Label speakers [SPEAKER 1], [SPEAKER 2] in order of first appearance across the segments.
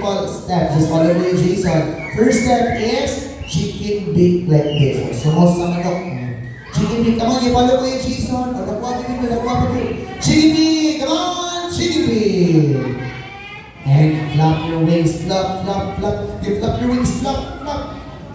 [SPEAKER 1] simple step. Just follow me, Jason. First step is chicken beak like this. So, most sa manok. Chicken beak. Come on, you follow me, Jason. O, nagwapo din. Chicken beak. Come on, chicken beak. And flap your wings. Flap, flap, flap. You flap your wings. Flap, flap.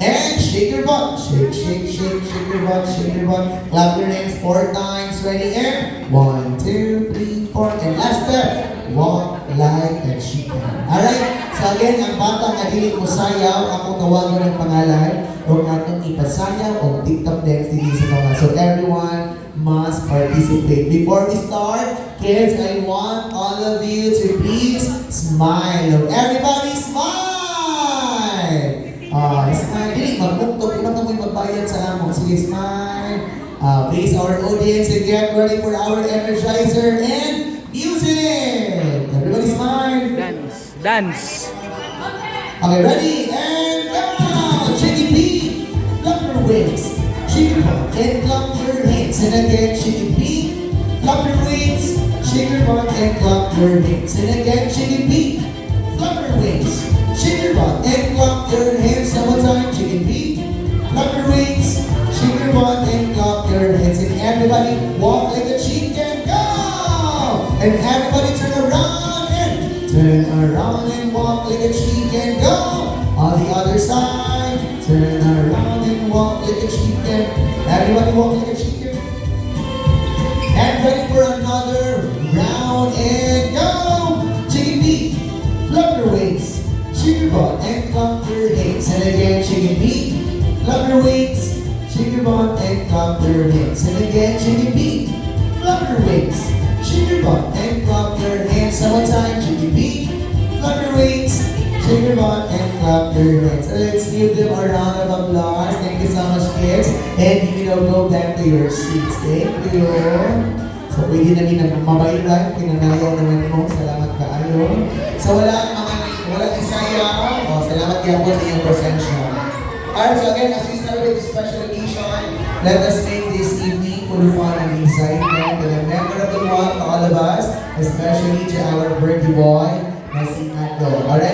[SPEAKER 1] And shake your butt. Shake, shake, shake. Shake your butt. Shake your butt. Clap your hands 4 times. Ready, and 1, 2, 3, 4. And last step. Walk like a chicken. Alright? So again, ang batang adili mo sayaw, akong tawagan ng pangalan, o atong ipasayaw o TikTok dance din sa mga. So everyone must participate. Before we start, kids, I want all of you to please smile. Everybody smile! Smile. Dili, magbuktog. Iba kamoy magbayad sa among. Sige, smile. Please, our audience, and get ready for our Energizer and music! Everybody smile!
[SPEAKER 2] Dance!
[SPEAKER 1] Okay, ready? And go! Chicken beak! Flap your wings. Chicken butt and clap your hands. And again, chicken beak. Flap your wings. Chicken butt and clap your hands. And again, chicken beak. Flap your wings. Chicken butt and clap your hands. One more time, chicken beak. Flap your wings. Chicken butt and clap your hands. And everybody walk like a chicken. Go! And everybody turn around and walk like a chicken. Go! On the other side, turn around and walk like a chicken. Everybody walk like a chicken. And ready for another round and go! Chicken beak, flap your wings. Chicken butt and clap your hands. And again, chicken beak, flap your wings. Chicken butt and clap your hands. And again, chicken beak, flap your wings. Chicken butt and clap your hands. One time, chicken beak, flap your wings. Shake your butt and clap your hands. So let's give them a round of applause. Thank you so much, kids. And you know, go back to your seats. Thank you. So pwede na din ang mabaylan. Pinanayaw naman mo. Salamat kaayo. So walang isayaw. Salamat kaya po sa iyong presensya. Alright, so again, as we celebrate this special occasion, let us make this evening full of fun and excitement and a memorable one to all of us, especially to our birthday boy, na si Ando. Alright,